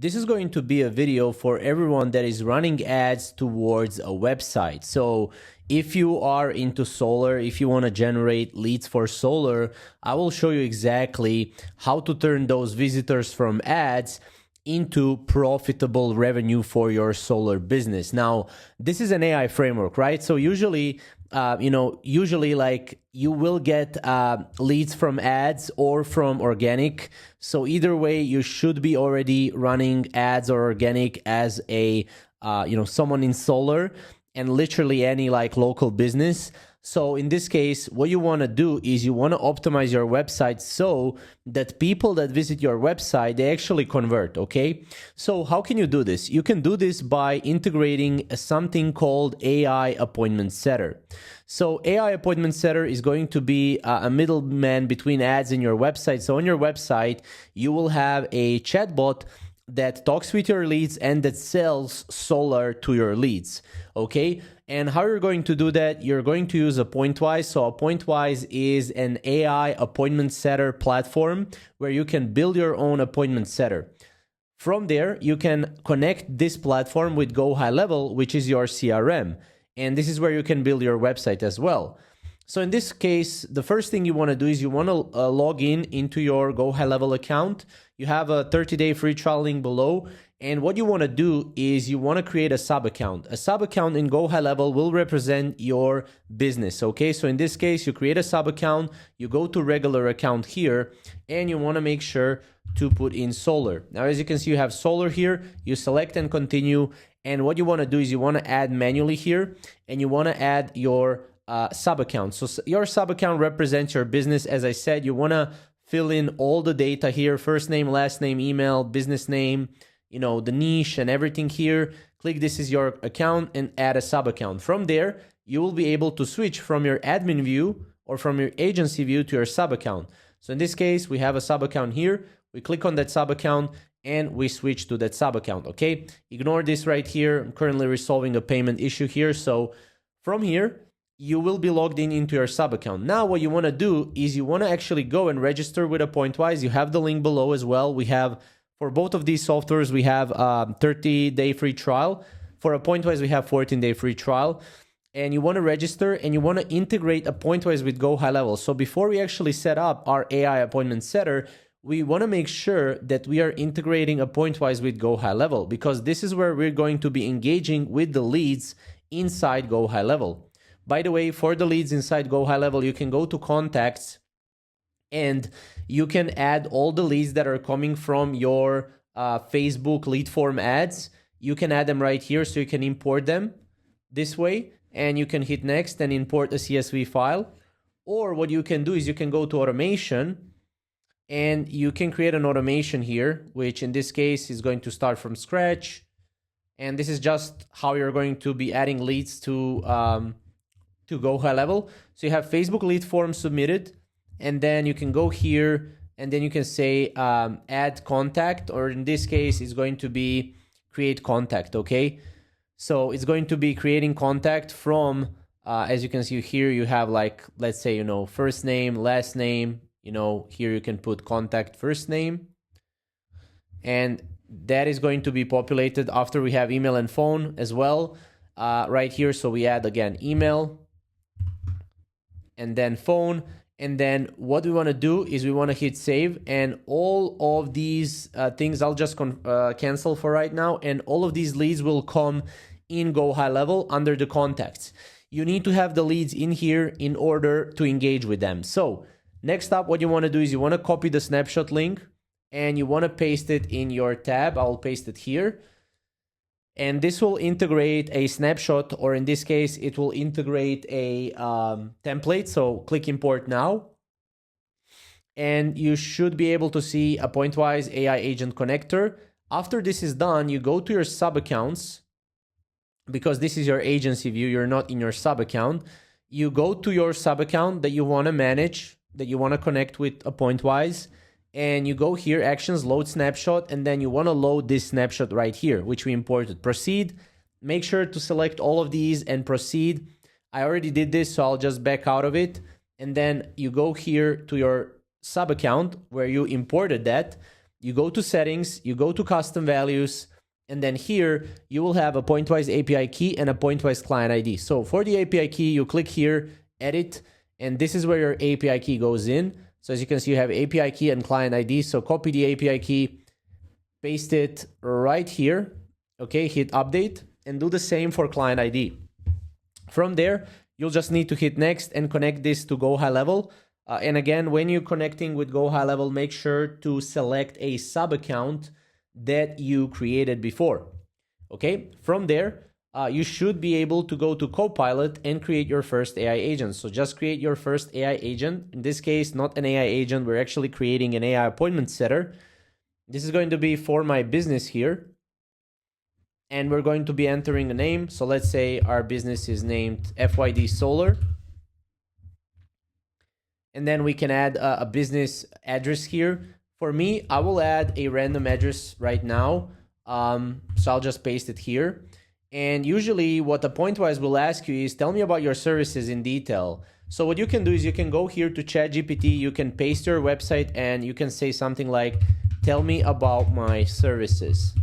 This is going to be a video for everyone that is running ads towards a website. So if you are into solar, if you want to generate leads for solar, I will show you exactly how to turn those visitors from ads into profitable revenue for your solar business. Now, this is an AI framework, right? So usually, like you will get leads from ads or from organic. So either way, you should be already running ads or organic as a, someone in solar and literally any like local business. So in this case, what you want to do is you want to optimize your website so that people that visit your website, they actually convert, okay? So how can you do this? You can do this by integrating something called AI Appointment Setter. So AI Appointment Setter is going to be a middleman between ads and your website. So on your website, you will have a chatbot that talks with your leads and that sells solar to your leads, okay? And how you're going to do that, you're going to use Appointwise. So Appointwise is an AI appointment setter platform where you can build your own appointment setter. From there, you can connect this platform with Go High Level, which is your CRM. And this is where you can build your website as well. So in this case, the first thing you want to do is you want to log in into your Go High Level account. You have a 30-day free trial link below. And what you want to do is you want to create a sub account. A sub account in Go High Level will represent your business, okay? So in this case, you create a sub account, you go to regular account here, and you want to make sure to put in solar. Now, as you can see, you have solar here. You select and continue. And what you want to do is you want to add manually here, and you want to add your sub account. So your sub account represents your business. As I said, you want to fill in all the data here: first name, last name, email, business name, the niche and everything here. Click this is your account and add a sub account. From there, you will be able to switch from your admin view or from your agency view to your sub account. So in this case, we have a sub account here. We click on that sub account and we switch to that sub account, okay? Ignore this right here. I'm currently resolving a payment issue here. So from here, you will be logged in into your sub account. Now, what you want to do is you want to actually go and register with Appointwise. You have the link below as well. We have, for both of these softwares, we have 30-day free trial. For Appointwise, we have 14-day free trial. And you want to register and you want to integrate Appointwise with Go High Level. So before we actually set up our AI appointment setter, we want to make sure that we are integrating Appointwise with Go High Level, because this is where we're going to be engaging with the leads inside Go High Level. By the way, for the leads inside Go High Level, you can go to contacts and you can add all the leads that are coming from your Facebook lead form ads. You can add them right here, so you can import them this way, and you can hit next and import a CSV file. Or what you can do is you can go to automation and you can create an automation here, which in this case is going to start from scratch. And this is just how you're going to be adding leads to Go High Level. So you have Facebook lead form submitted, and then you can go here and then you can say add contact, or in this case it's going to be create contact, okay? So it's going to be creating contact from, as you can see here, you have like, let's say, first name, last name, here you can put contact first name, and that is going to be populated after we have email and phone as well right here. So we add again email and then phone. And then what we want to do is we want to hit save, and all of these things I'll just cancel for right now. And all of these leads will come in Go High Level under the contacts. You need to have the leads in here in order to engage with them. So next up, what you want to do is you want to copy the snapshot link and you want to paste it in your tab. I'll paste it here. And this will integrate a snapshot, or in this case, it will integrate a template. So click import now. And you should be able to see Appointwise AI Agent Connector. After this is done, you go to your sub accounts, because this is your agency view. You're not in your sub account. You go to your sub account that you want to manage, that you want to connect with Appointwise. And you go here, actions, load snapshot, and then you want to load this snapshot right here, which we imported. Proceed. Make sure to select all of these and proceed. I already did this, so I'll just back out of it. And then you go here to your sub account where you imported that. you go to settings, you go to custom values, and then here you will have a pointwise API key and a pointwise client ID. So for the API key, you click here, edit, and this is where your API key goes in. So as you can see, you have API key and client ID. So copy the API key, paste it right here. Okay, hit update and do the same for client ID. From there, you'll just need to hit next and connect this to Go High Level. And again, when you're connecting with Go High Level, make sure to select a sub account that you created before. Okay, from there, you should be able to go to Copilot and create your first AI agent. So just create your first AI agent. In this case, not an AI agent, we're actually creating an AI appointment setter. This is going to be for my business here. And we're going to be entering a name. So let's say our business is named FYD Solar. And then we can add a business address here. For me, I will add a random address right now. So I'll just paste it here. And usually what the Pointwise will ask you is, tell me about your services in detail. So what you can do is you can go here to ChatGPT, you can paste your website and you can say something like, tell me about my services.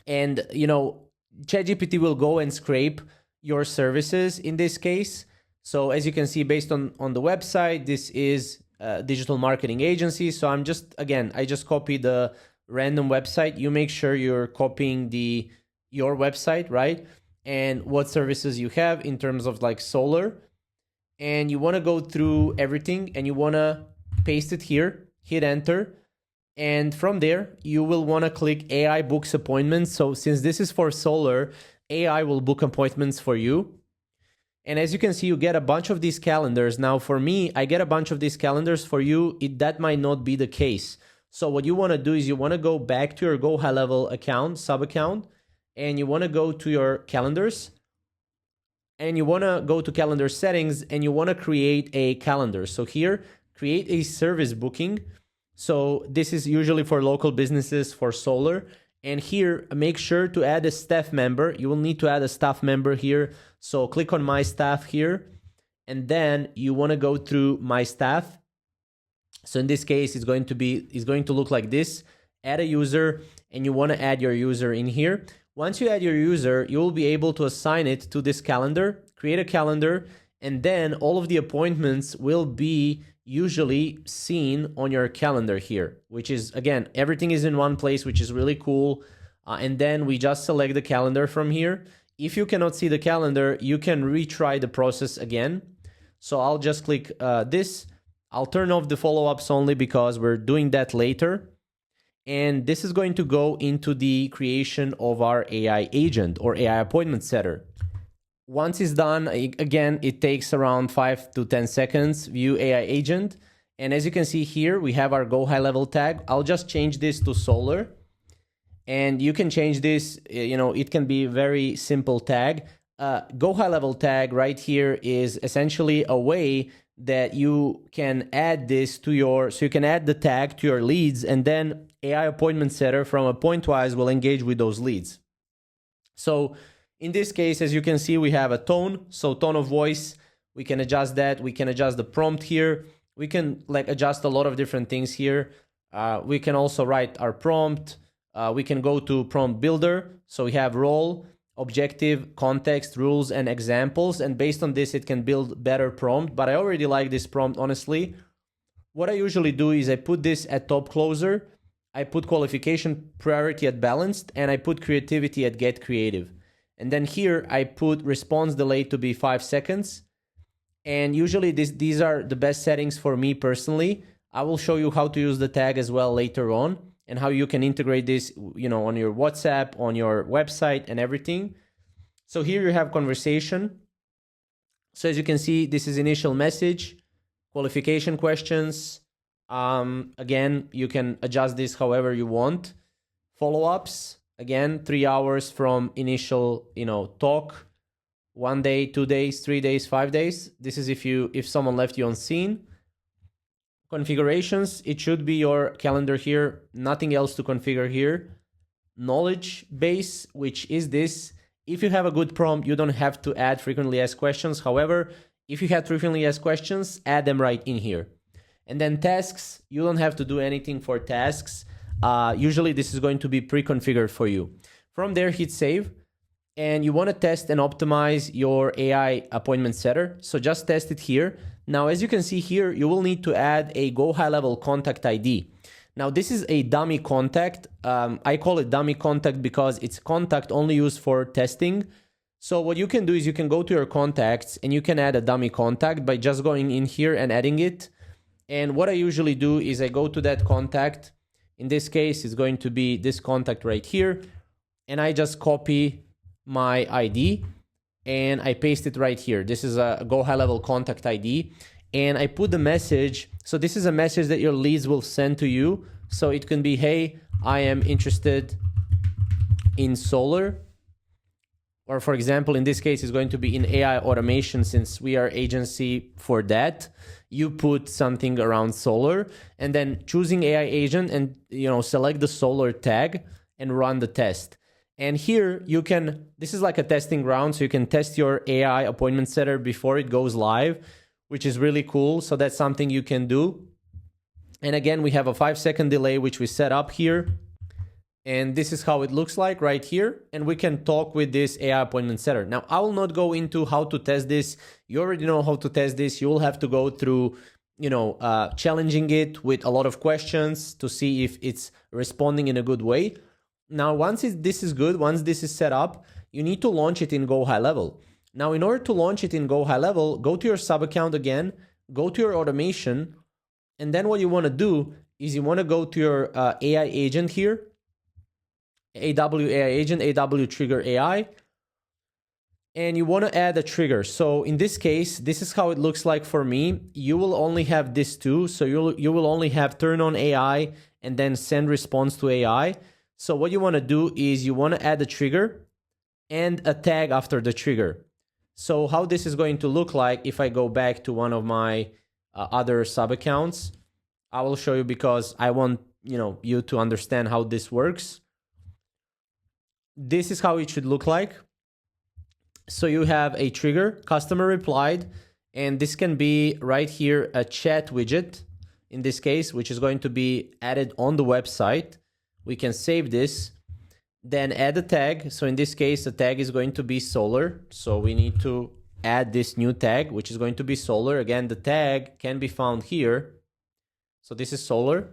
And, you know, ChatGPT will go and scrape your services in this case. So as you can see, based on the website, this is a digital marketing agency. So I'm just, again, I just copied the random website. You make sure you're copying your website, right? And what services you have in terms of like solar. And you want to go through everything and you want to paste it here, hit enter. And from there, you will want to click AI books appointments. So since this is for solar, AI will book appointments for you. And as you can see, you get a bunch of these calendars. Now for me, I get a bunch of these calendars. For you, that might not be the case. So what you want to do is you want to go back to your Go High Level account, sub account, and you want to go to your calendars. And you want to go to calendar settings and you want to create a calendar. So here, create a service booking. So this is usually for local businesses for solar. And here, make sure to add a staff member. You will need to add a staff member here. So click on My Staff here. And then you want to go through My Staff. So in this case, it's going to look like this. Add a user, and you want to add your user in here. Once you add your user, you will be able to assign it to this calendar, create a calendar, and then all of the appointments will be usually seen on your calendar here, which is, again, everything is in one place, which is really cool. And then we just select the calendar from here. If you cannot see the calendar, you can retry the process again. So I'll just click this. I'll turn off the follow-ups only because we're doing that later. And this is going to go into the creation of our AI agent or AI appointment setter. Once it's done, again, it takes around 5 to 10 seconds, view AI agent. And as you can see here, we have our Go High Level tag. I'll just change this to solar. And you can change this, you know, it can be a very simple tag. Go High Level tag right here is essentially a way that you can add this to so you can add the tag to your leads, and then AI appointment setter from a Pointwise will engage with those leads. So in this case, as you can see, we have a tone. So tone of voice, we can adjust that. We can adjust the prompt here. We can adjust a lot of different things here. We can also write our prompt. We can go to prompt builder. So we have role, objective, context, rules, and examples. And based on this, it can build better prompt. But I already like this prompt, honestly. What I usually do is I put this at top closer. I put qualification priority at balanced, and I put creativity at get creative. And then here I put response delay to be 5 seconds. And usually these are the best settings for me personally. I will show you how to use the tag as well later on and how you can integrate this, you know, on your WhatsApp, on your website and everything. So here you have conversation. So as you can see, this is initial message, qualification questions. Again, you can adjust this however you want. Follow-ups. Again, 3 hours from initial, you know, talk. 1 day, 2 days, 3 days, 5 days. This is if someone left you on scene. Configurations, it should be your calendar here. Nothing else to configure here. Knowledge base, which is this. If you have a good prompt, you don't have to add frequently asked questions. However, if you have frequently asked questions, add them right in here. And then tasks, you don't have to do anything for tasks. Usually this is going to be pre-configured for you. From there, hit save. And you want to test and optimize your AI appointment setter. So just test it here. Now, as you can see here, you will need to add a Go High Level contact ID. Now, this is a dummy contact. I call it dummy contact because it's contact only used for testing. So what you can do is you can go to your contacts and you can add a dummy contact by just going in here and adding it. And what I usually do is I go to that contact. In this case, it's going to be this contact right here. And I just copy my ID and I paste it right here. This is a Go High Level contact ID. And I put the message. So this is a message that your leads will send to you. So it can be, hey, I am interested in solar. Or for example, in this case, it's going to be in AI automation since we are agency for that. You put something around solar and then choosing AI agent and select the solar tag and run the test. And here you can, this is like a testing ground, so you can test your AI appointment setter before it goes live, which is really cool. So that's something you can do. And again, we have a 5-second delay, which we set up here. And this is how it looks like right here. And we can talk with this AI appointment setter. Now, I will not go into how to test this. You already know how to test this. You will have to go through, challenging it with a lot of questions to see if it's responding in a good way. Now, once this is good, once this is set up, you need to launch it in Go High Level. Now, in order to launch it in Go High Level, go to your sub account again, go to your automation, and then what you want to do is you want to go to your AI agent here, AW AI agent, AW trigger AI, and you want to add a trigger. So in this case, this is how it looks like for me. You will only have this too. So you will only have turn on AI and then send response to AI. So what you want to do is you want to add a trigger and a tag after the trigger. So how this is going to look like, if I go back to one of my other sub accounts, I will show you because I want you to understand how this works. This is how it should look like. So you have a trigger, customer replied, and this can be right here a chat widget in this case, which is going to be added on the website. We can save this, then add a tag. So in this case, the tag is going to be solar. So we need to add this new tag, which is going to be solar. Again, the tag can be found here. So this is solar.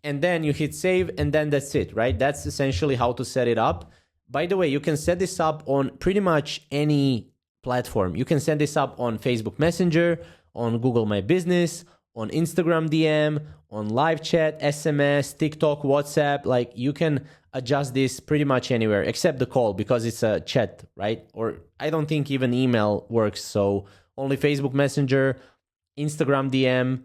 And then you hit save and then that's it, right? That's essentially how to set it up. By the way, you can set this up on pretty much any platform. You can set this up on Facebook Messenger, on Google My Business, on Instagram DM, on live chat, SMS, TikTok, WhatsApp. Like you can adjust this pretty much anywhere except the call because it's a chat, right? Or I don't think even email works. So only Facebook Messenger, Instagram DM,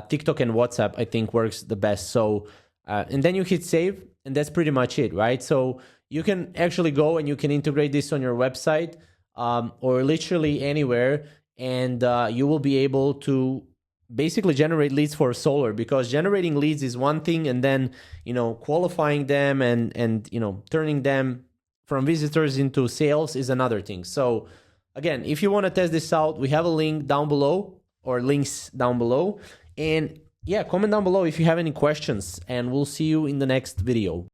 TikTok and WhatsApp, I think works the best. So, and then you hit save and that's pretty much it, right? So you can actually go and you can integrate this on your website or literally anywhere. And you will be able to basically generate leads for solar, because generating leads is one thing, and then qualifying them and turning them from visitors into sales is another thing. So again, if you want to test this out, we have a link down below or links down below, and yeah, comment down below if you have any questions, and we'll see you in the next video.